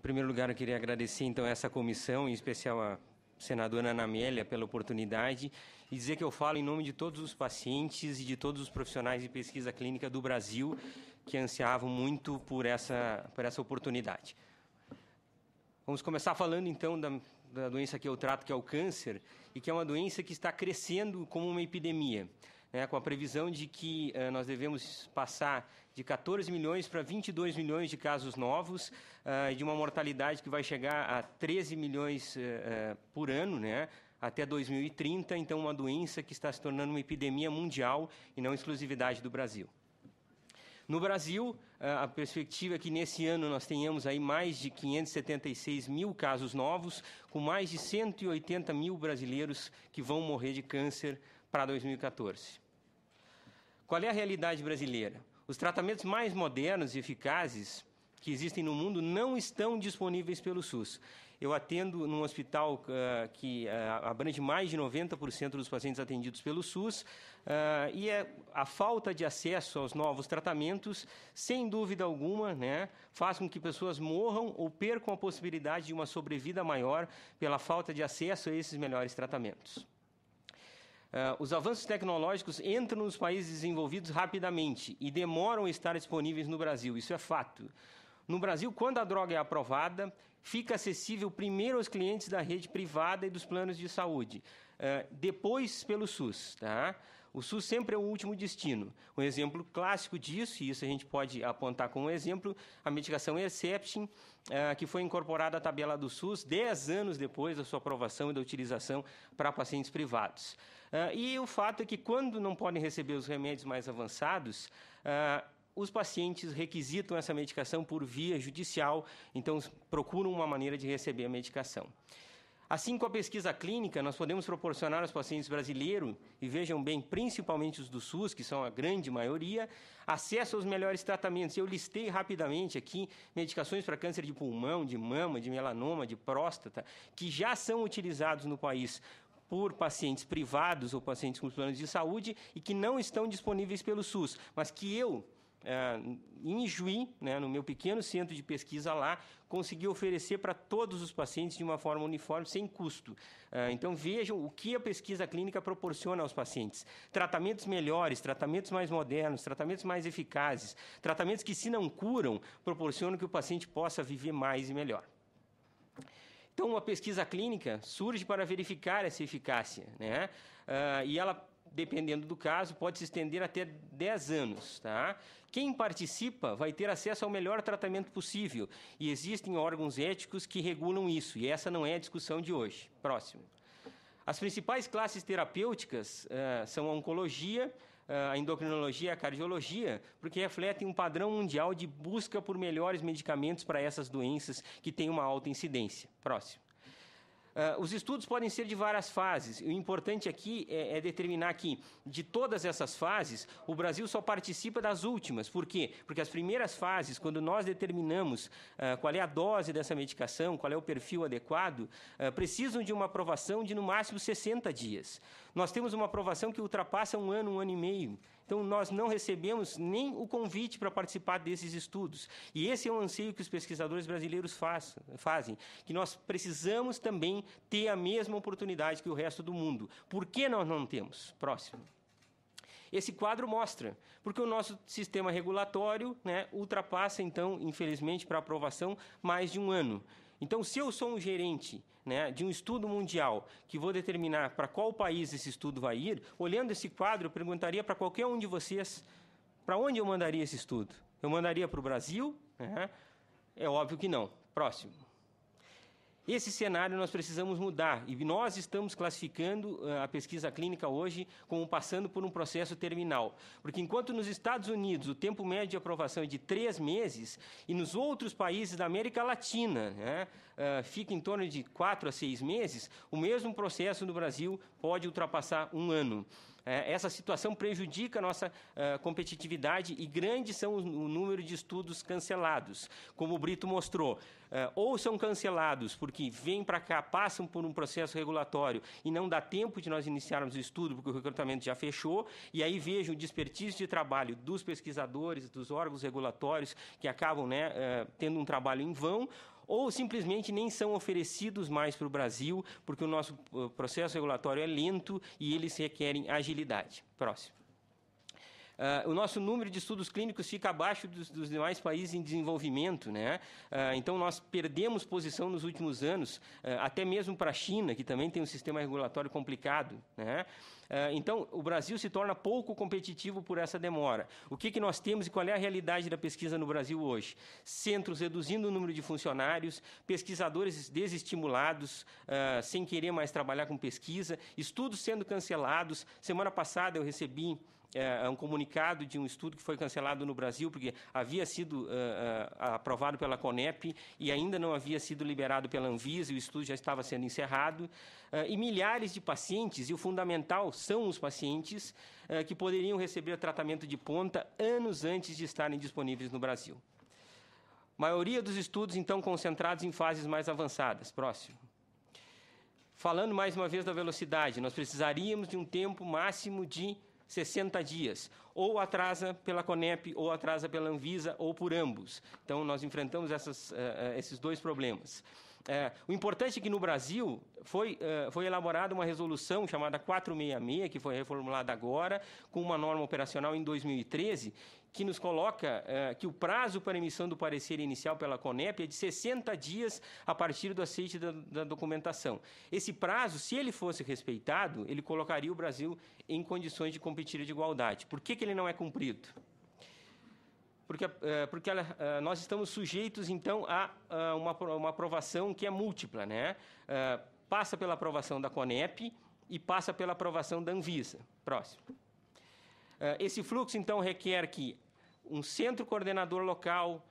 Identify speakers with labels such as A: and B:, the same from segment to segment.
A: primeiro lugar, eu queria agradecer, então, essa comissão, em especial a senadora Ana Amélia, pela oportunidade, e dizer que eu falo em nome de todos os pacientes e de todos os profissionais de pesquisa clínica do Brasil que ansiavam muito por essa oportunidade. Vamos começar falando, então, da doença que eu trato, que é o câncer, e que é uma doença que está crescendo como uma epidemia, né, com a previsão de que nós devemos passar de 14 milhões para 22 milhões de casos novos, de uma mortalidade que vai chegar a 13 milhões por ano, né, até 2030. Então, uma doença que está se tornando uma epidemia mundial e não exclusividade do Brasil. No Brasil, a perspectiva é que nesse ano nós tenhamos aí mais de 576 mil casos novos, com mais de 180 mil brasileiros que vão morrer de câncer para 2014. Qual é a realidade brasileira? Os tratamentos mais modernos e eficazes que existem no mundo não estão disponíveis pelo SUS. Eu atendo num hospital que abrange mais de 90% dos pacientes atendidos pelo SUS, e a falta de acesso aos novos tratamentos, sem dúvida alguma, né, faz com que pessoas morram ou percam a possibilidade de uma sobrevida maior pela falta de acesso a esses melhores tratamentos. Os avanços tecnológicos entram nos países desenvolvidos rapidamente e demoram a estar disponíveis no Brasil, isso é fato. No Brasil, quando a droga é aprovada, fica acessível primeiro aos clientes da rede privada e dos planos de saúde, depois pelo SUS. Tá? O SUS sempre é o último destino. Um exemplo clássico disso, e isso a gente pode apontar como exemplo, a medicação Herceptin, que foi incorporada à tabela do SUS 10 anos depois da sua aprovação e da utilização para pacientes privados. E o fato é que, quando não podem receber os remédios mais avançados, os pacientes requisitam essa medicação por via judicial, então procuram uma maneira de receber a medicação. Assim, com a pesquisa clínica, nós podemos proporcionar aos pacientes brasileiros, e vejam bem, principalmente os do SUS, que são a grande maioria, acesso aos melhores tratamentos. Eu listei rapidamente aqui medicações para câncer de pulmão, de mama, de melanoma, de próstata, que já são utilizados no país por pacientes privados ou pacientes com planos de saúde e que não estão disponíveis pelo SUS, mas que eu, em Juí, né, no meu pequeno centro de pesquisa lá, consegui oferecer para todos os pacientes de uma forma uniforme, sem custo. Então, vejam o que a pesquisa clínica proporciona aos pacientes. Tratamentos melhores, tratamentos mais modernos, tratamentos mais eficazes, tratamentos que, se não curam, proporcionam que o paciente possa viver mais e melhor. Então, uma pesquisa clínica surge para verificar essa eficácia, né? E ela, dependendo do caso, pode se estender até 10 anos. Tá? Quem participa vai ter acesso ao melhor tratamento possível, e existem órgãos éticos que regulam isso, e essa não é a discussão de hoje. Próximo. As principais classes terapêuticas são a oncologia, a endocrinologia e a cardiologia, porque refletem um padrão mundial de busca por melhores medicamentos para essas doenças que têm uma alta incidência. Próximo. Os estudos podem ser de várias fases. O importante aqui é determinar que, de todas essas fases, o Brasil só participa das últimas. Por quê? Porque as primeiras fases, quando nós determinamos qual é a dose dessa medicação, qual é o perfil adequado, precisam de uma aprovação de, no máximo, 60 dias. Nós temos uma aprovação que ultrapassa um ano e meio. Então, nós não recebemos nem o convite para participar desses estudos. E esse é um anseio que os pesquisadores brasileiros fazem, que nós precisamos também ter a mesma oportunidade que o resto do mundo. Por que nós não temos? Próximo. Esse quadro mostra, porque o nosso sistema regulatório, né, ultrapassa, então, infelizmente, para aprovação, mais de um ano. Então, se eu sou um gerente, né, de um estudo mundial que vou determinar para qual país esse estudo vai ir, olhando esse quadro, eu perguntaria para qualquer um de vocês para onde eu mandaria esse estudo. Eu mandaria para o Brasil? É óbvio que não. Próximo. Esse cenário nós precisamos mudar, e nós estamos classificando a pesquisa clínica hoje como passando por um processo terminal. Porque enquanto nos Estados Unidos o tempo médio de aprovação é de 3 meses, e nos outros países da América Latina, né, fica em torno de 4 a 6 meses, o mesmo processo no Brasil pode ultrapassar um ano. Essa situação prejudica a nossa competitividade, e grandes são o número de estudos cancelados, como o Brito mostrou. Ou são cancelados porque vêm para cá, passam por um processo regulatório e não dá tempo de nós iniciarmos o estudo porque o recrutamento já fechou, e aí vejo o desperdício de trabalho dos pesquisadores, dos órgãos regulatórios, que acabam, né, tendo um trabalho em vão, ou simplesmente nem são oferecidos mais para o Brasil, porque o nosso processo regulatório é lento e eles requerem agilidade. Próximo. O nosso número de estudos clínicos fica abaixo dos demais países em desenvolvimento, né? Então, nós perdemos posição nos últimos anos, até mesmo para a China, que também tem um sistema regulatório complicado, né? Então, o Brasil se torna pouco competitivo por essa demora. O que nós temos e qual é a realidade da pesquisa no Brasil hoje? Centros reduzindo o número de funcionários, pesquisadores desestimulados, sem querer mais trabalhar com pesquisa, estudos sendo cancelados. Semana passada eu recebi um comunicado de um estudo que foi cancelado no Brasil, porque havia sido aprovado pela CONEP e ainda não havia sido liberado pela Anvisa, e o estudo já estava sendo encerrado. E milhares de pacientes, e o fundamental são os pacientes, que poderiam receber tratamento de ponta anos antes de estarem disponíveis no Brasil. Maioria dos estudos, então, concentrados em fases mais avançadas. Próximo. Falando mais uma vez da velocidade, nós precisaríamos de um tempo máximo de 60 dias, ou atrasa pela CONEP, ou atrasa pela Anvisa, ou por ambos. Então, nós enfrentamos esses dois problemas. O importante é que no Brasil foi elaborada uma resolução chamada 466, que foi reformulada agora, com uma norma operacional em 2013, que nos coloca que o prazo para emissão do parecer inicial pela CONEP é de 60 dias a partir do aceite da documentação. Esse prazo, se ele fosse respeitado, ele colocaria o Brasil em condições de competir de igualdade. Por que ele não é cumprido? Porque nós estamos sujeitos, então, a uma aprovação que é múltipla, né? Passa pela aprovação da CONEP e passa pela aprovação da Anvisa. Próximo. Esse fluxo, então, requer que um centro coordenador local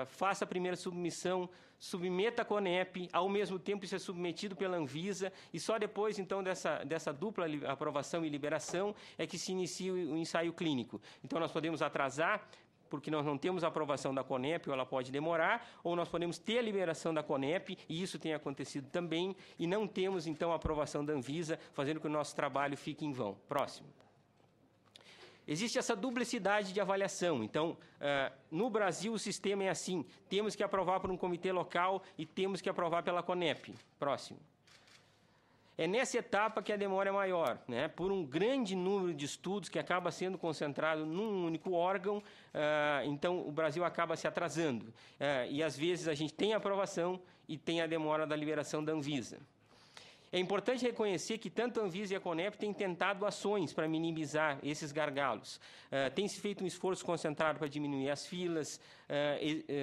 A: faça a primeira submissão, submeta a CONEP, ao mesmo tempo isso é submetido pela Anvisa, e só depois, então, dessa dupla aprovação e liberação é que se inicia o ensaio clínico. Então, nós podemos atrasar, porque nós não temos a aprovação da CONEP, ou ela pode demorar, ou nós podemos ter a liberação da CONEP, e isso tem acontecido também, e não temos, então, a aprovação da Anvisa, fazendo com que o nosso trabalho fique em vão. Próximo. Existe essa duplicidade de avaliação. Então, no Brasil, o sistema é assim. Temos que aprovar por um comitê local e temos que aprovar pela CONEP. Próximo. É nessa etapa que a demora é maior, né? Por um grande número de estudos que acaba sendo concentrado num único órgão, então o Brasil acaba se atrasando. E, às vezes, a gente tem a aprovação e tem a demora da liberação da Anvisa. É importante reconhecer que tanto a Anvisa e a CONEP têm tentado ações para minimizar esses gargalos. Tem-se feito um esforço concentrado para diminuir as filas,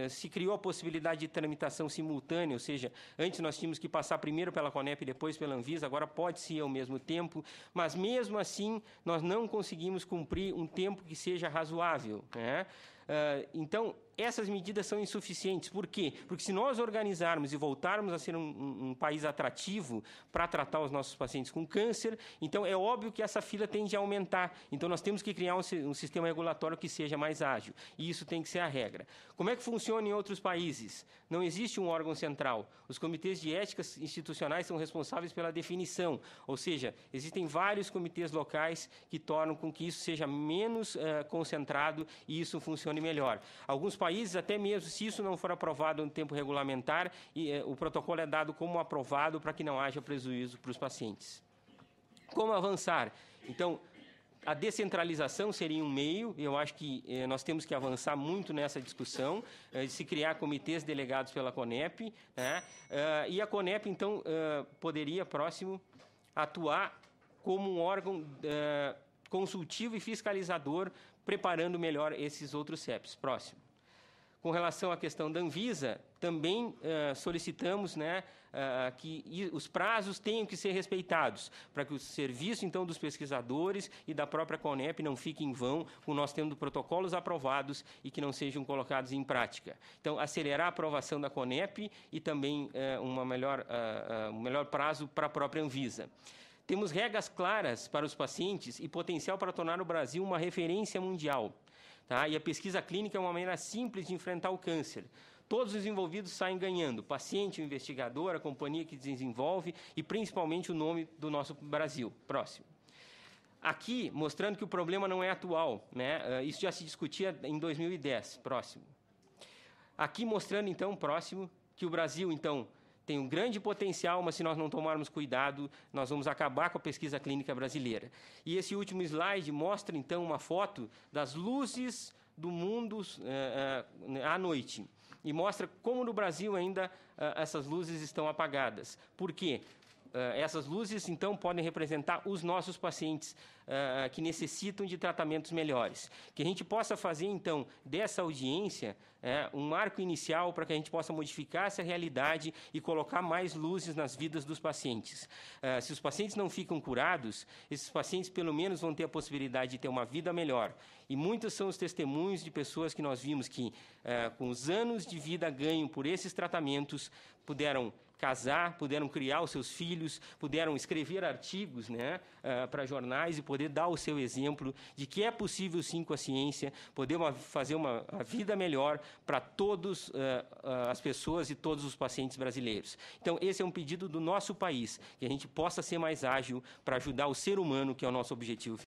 A: se criou a possibilidade de tramitação simultânea, ou seja, antes nós tínhamos que passar primeiro pela CONEP e depois pela Anvisa, agora pode-se ir ao mesmo tempo, mas mesmo assim nós não conseguimos cumprir um tempo que seja razoável, né? Então, essas medidas são insuficientes. Por quê? Porque se nós organizarmos e voltarmos a ser um país atrativo para tratar os nossos pacientes com câncer, então é óbvio que essa fila tende a aumentar. Então, nós temos que criar um sistema regulatório que seja mais ágil. E isso tem que ser a regra. Como é que funciona em outros países? Não existe um órgão central. Os comitês de ética institucionais são responsáveis pela definição. Ou seja, existem vários comitês locais que tornam com que isso seja menos concentrado e isso funcione melhor. Alguns países, até mesmo se isso não for aprovado no tempo regulamentar, o protocolo é dado como aprovado para que não haja prejuízo para os pacientes. Como avançar? Então, a descentralização seria um meio, eu acho que nós temos que avançar muito nessa discussão, de se criar comitês delegados pela CONEP, né? E a CONEP, então, poderia, próximo, atuar como um órgão consultivo e fiscalizador, preparando melhor esses outros CEPs. Próximo. Com relação à questão da Anvisa, também solicitamos, né, que os prazos tenham que ser respeitados, para que o serviço, então, dos pesquisadores e da própria CONEP não fique em vão, com nós tendo protocolos aprovados e que não sejam colocados em prática. Então, acelerar a aprovação da CONEP e também um melhor prazo para a própria Anvisa. Temos regras claras para os pacientes e potencial para tornar o Brasil uma referência mundial. Tá? E a pesquisa clínica é uma maneira simples de enfrentar o câncer. Todos os envolvidos saem ganhando, o paciente, o investigador, a companhia que desenvolve e principalmente o nome do nosso Brasil. Próximo. Aqui, mostrando que o problema não é atual, né? Isso já se discutia em 2010. Próximo. Aqui mostrando, então, próximo, que o Brasil, então, tem um grande potencial, mas se nós não tomarmos cuidado, nós vamos acabar com a pesquisa clínica brasileira. E esse último slide mostra, então, uma foto das luzes do mundo à noite. E mostra como no Brasil ainda essas luzes estão apagadas. Por quê? Essas luzes, então, podem representar os nossos pacientes que necessitam de tratamentos melhores. Que a gente possa fazer, então, dessa audiência um marco inicial para que a gente possa modificar essa realidade e colocar mais luzes nas vidas dos pacientes. Se os pacientes não ficam curados, esses pacientes, pelo menos, vão ter a possibilidade de ter uma vida melhor. E muitos são os testemunhos de pessoas que nós vimos que, com os anos de vida ganho por esses tratamentos, puderam casar, puderam criar os seus filhos, puderam escrever artigos, né, para jornais e poder dar o seu exemplo de que é possível, sim, com a ciência, poder fazer uma vida melhor para todas as pessoas e todos os pacientes brasileiros. Então, esse é um pedido do nosso país, que a gente possa ser mais ágil para ajudar o ser humano, que é o nosso objetivo.